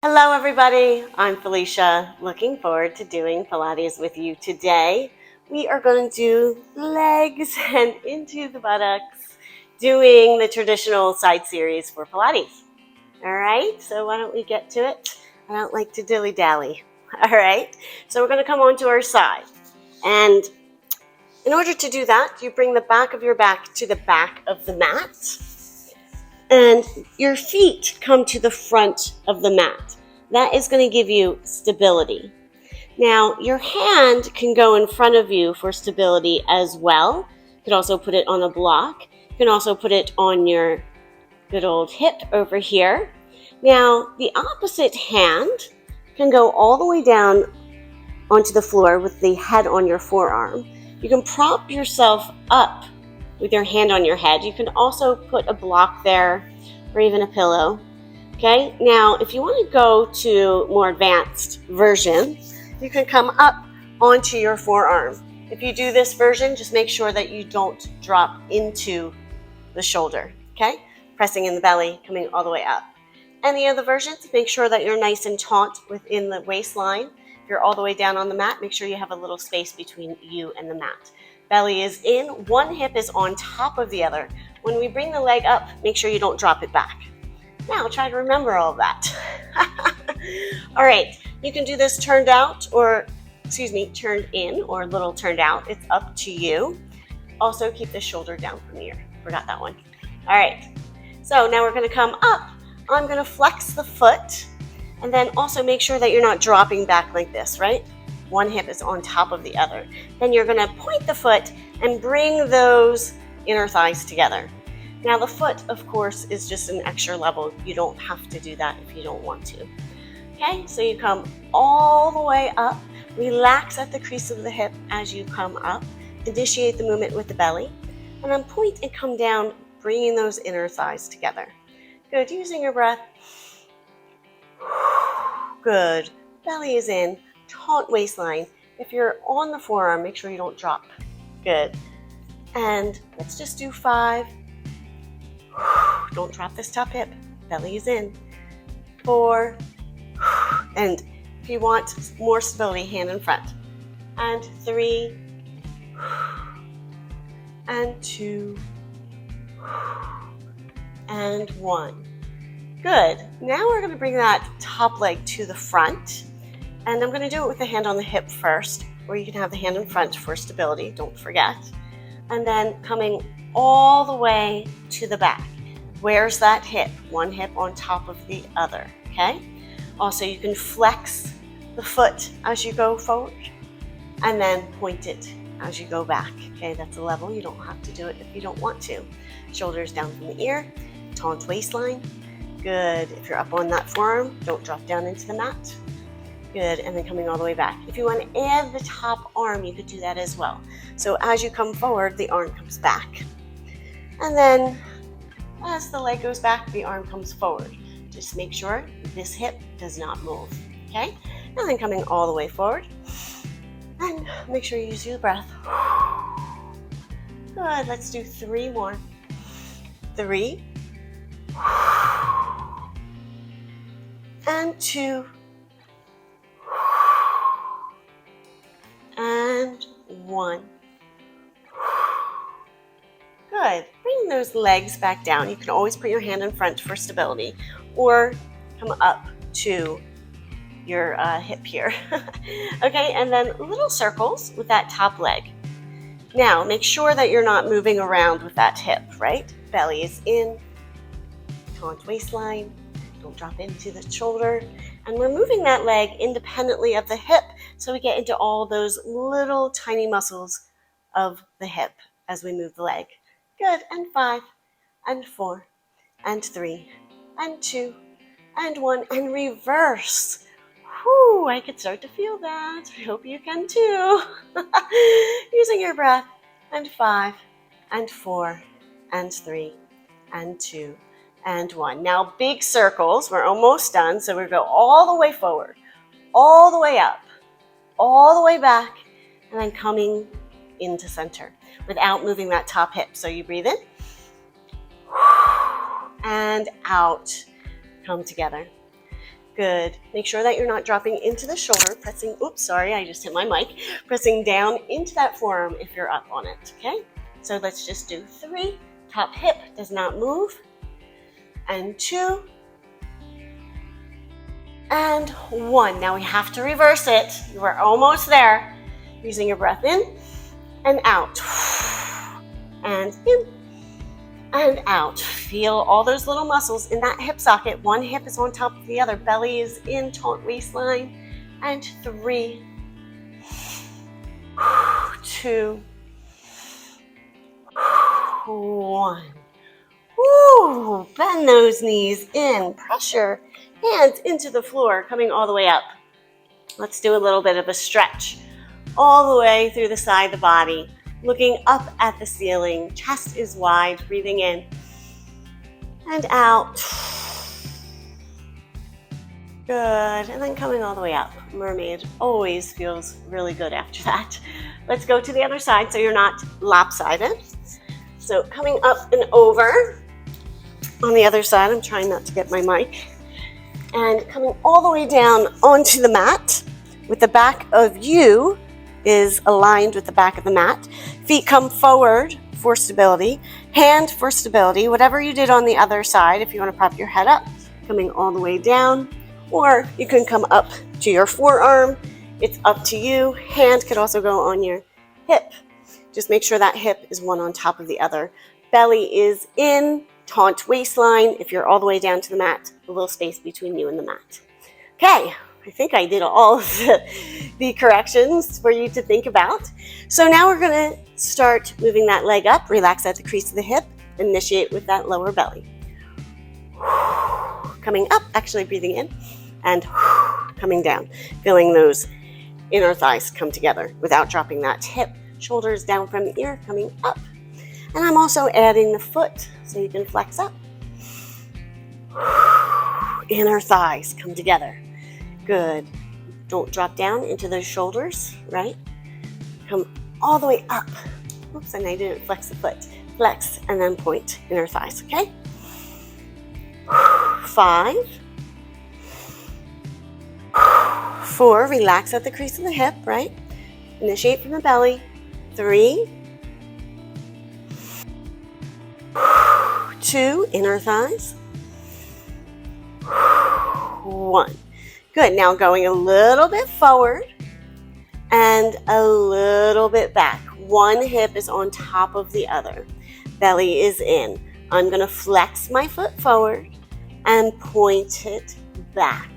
Hello everybody, I'm Felicia. Looking forward to doing Pilates with you today. We are going to do legs and into the buttocks, doing the traditional side series for Pilates. All right, so why don't we get to it? I don't like to dilly-dally. All right, so we're going to come onto our side. And in order to do that, you bring the back of your back to the back of the mat. And your feet come to the front of the mat. That is going to give you stability. Now, your hand can go in front of you for stability as well. You can also put it on a block. You can also put it on your good old hip over here. Now, the opposite hand can go all the way down onto the floor with the head on your forearm. You can prop yourself up with your hand on your head. You can also put a block there or even a pillow. Okay, now if you want to go to more advanced version, you can come up onto your forearm. If you do this version, just make sure that you don't drop into the shoulder, okay? Pressing in the belly, coming all the way up. Any of the versions, make sure that you're nice and taut within the waistline. If you're all the way down on the mat, make sure you have a little space between you and the mat. Belly is in, one hip is on top of the other. When we bring the leg up, make sure you don't drop it back. Now try to remember all of that. All right, you can do this turned out turned in or a little turned out. It's up to you. Also keep the shoulder down from the ear. Forgot that one. All right, so now we're gonna come up. I'm gonna flex the foot and then also make sure that you're not dropping back like this, right? One hip is on top of the other. Then you're gonna point the foot and bring those inner thighs together. Now the foot, of course, is just an extra level. You don't have to do that if you don't want to. Okay, so you come all the way up. Relax at the crease of the hip as you come up. Initiate the movement with the belly. And then point and come down, bringing those inner thighs together. Good, using your breath. Good, belly is in. Taut waistline. If you're on the forearm, make sure you don't drop. Good. And let's just do 5. Don't drop this top hip. Belly is in. 4. And if you want more stability, hand in front. And 3. And 2. And 1. Good. Now we're going to bring that top leg to the front. And I'm going to do it with the hand on the hip first, or you can have the hand in front for stability, don't forget. And then coming all the way to the back. Where's that hip? One hip on top of the other, okay? Also, you can flex the foot as you go forward and then point it as you go back, okay? That's a level. You don't have to do it if you don't want to. Shoulders down from the ear, taut waistline. Good. If you're up on that forearm, don't drop down into the mat. Good, and then coming all the way back. If you want to add the top arm, you could do that as well. So as you come forward, the arm comes back. And then as the leg goes back, the arm comes forward. Just make sure this hip does not move, okay? And then coming all the way forward. And make sure you use your breath. Good, let's do 3 more. 3. And 2. And 1. Good. Bring those legs back down. You can always put your hand in front for stability or come up to your hip here. Okay, and then little circles with that top leg. Now, make sure that you're not moving around with that hip, right? Belly is in, taut waistline, don't drop into the shoulder. And we're moving that leg independently of the hip so we get into all those little tiny muscles of the hip as we move the leg. Good, and 5, and 4, and 3, and 2, and 1, and reverse. Whew, I could start to feel that. I hope you can too. Using your breath, and 5, and 4, and 3, and 2, and 1. Now big circles, we're almost done, so we go all the way forward, all the way up, all the way back, and then coming into center without moving that top hip. So you breathe in, and out, come together. Good. Make sure that you're not dropping into the shoulder, pressing, oops, sorry, I just hit my mic, pressing down into that forearm if you're up on it, okay? So let's just do 3. Top hip does not move. And 2. And 1. Now we have to reverse it. You are almost there. Using your breath in and out. And in and out. Feel all those little muscles in that hip socket. One hip is on top of the other. Belly is in, taut waistline. And 3, 2, 1. Woo! Bend those knees in. Pressure. Hands into the floor, coming all the way up. Let's do a little bit of a stretch. All the way through the side of the body. Looking up at the ceiling, chest is wide, breathing in and out. Good, and then coming all the way up. Mermaid always feels really good after that. Let's go to the other side so you're not lopsided. So coming up and over on the other side, I'm trying not to get my mic, and coming all the way down onto the mat with the back of you is aligned with the back of the mat. Feet come forward for stability, hand for stability, whatever you did on the other side. If you want to prop your head up, coming all the way down, or you can come up to your forearm. It's up to you. Hand could also go on your hip. Just make sure that hip is one on top of the other. Belly is in, taut waistline. If you're all the way down to the mat, a little space between you and the mat. Okay. I think I did all of the corrections for you to think about. So now we're going to start moving that leg up. Relax at the crease of the hip. Initiate with that lower belly. Coming up, actually breathing in, and coming down. Feeling those inner thighs come together without dropping that hip. Shoulders down from the ear, coming up. And I'm also adding the foot so you can flex up. Inner thighs come together. Good. Don't drop down into those shoulders, right? Come all the way up. Oops, and I didn't flex the foot. Flex and then point inner thighs, okay? 5, 4, relax at the crease of the hip, right? Initiate from the belly. 3, 2, inner thighs. 1. Good, now going a little bit forward and a little bit back. One hip is on top of the other. Belly is in. I'm going to flex my foot forward and point it back.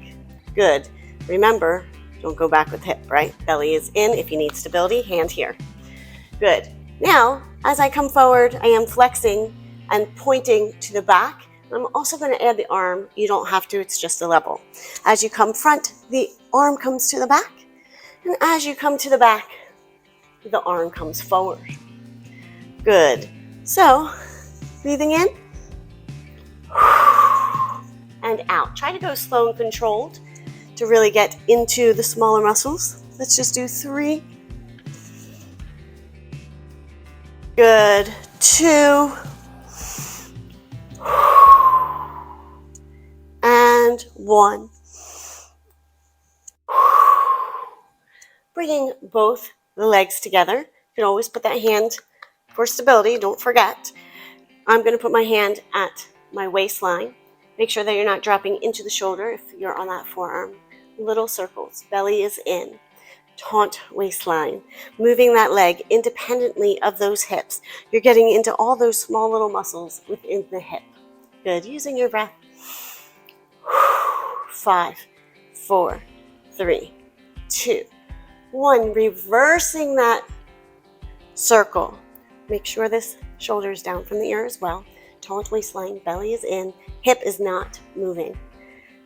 Good. Remember, don't go back with hip, right? Belly is in. If you need stability, hand here. Good. Now, as I come forward, I am flexing and pointing to the back. I'm also going to add the arm. You don't have to, it's just a level. As you come front, the arm comes to the back. And as you come to the back, the arm comes forward. Good. So, breathing in and out. Try to go slow and controlled to really get into the smaller muscles. Let's just do 3. Good. 2. And 1. Bringing both the legs together. You can always put that hand for stability, don't forget. I'm going to put my hand at my waistline. Make sure that you're not dropping into the shoulder if you're on that forearm. Little circles. Belly is in. Taut waistline. Moving that leg independently of those hips. You're getting into all those small little muscles within the hip. Good. Using your breath. 5, 4, 3, 2, 1. Reversing that circle. Make sure this shoulder is down from the ear as well. Taut waistline, belly is in, hip is not moving.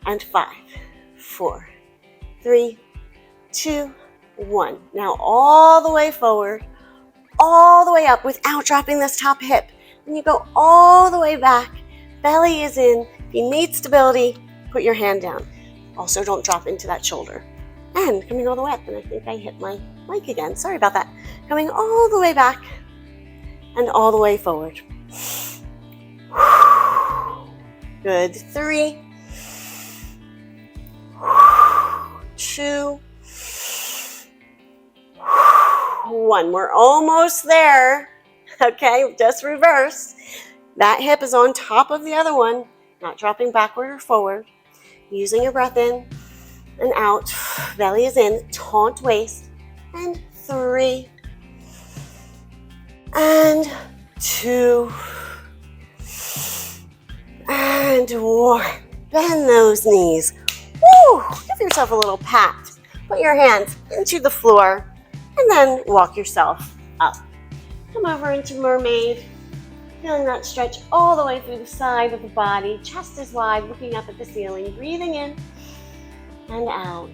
And 5, 4, 3, 2, 1. Now all the way forward, all the way up without dropping this top hip. And you go all the way back. Belly is in. If you need stability, put your hand down. Also, don't drop into that shoulder. And coming all the way up, and I think I hit my mic again. Sorry about that. Coming all the way back and all the way forward. Good. 3, 2, 1. We're almost there. Okay, just reverse. That hip is on top of the other one, not dropping backward or forward. Using your breath in and out. Belly is in, taunt waist. And 3. And 2. And 1. Bend those knees. Woo! Give yourself a little pat. Put your hands into the floor and then walk yourself up. Come over into mermaid. Feeling that stretch all the way through the side of the body. Chest is wide, looking up at the ceiling. Breathing in and out.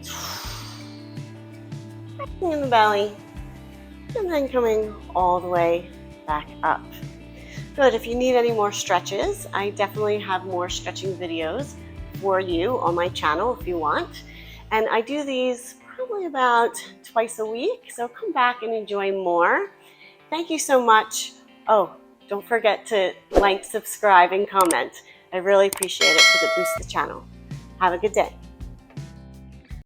Resting in the belly. And then coming all the way back up. Good. If you need any more stretches, I definitely have more stretching videos for you on my channel if you want. And I do these probably about twice a week, so come back and enjoy more. Thank you so much. Oh, don't forget to like, subscribe, and comment. I really appreciate it because it boosts the channel. Have a good day.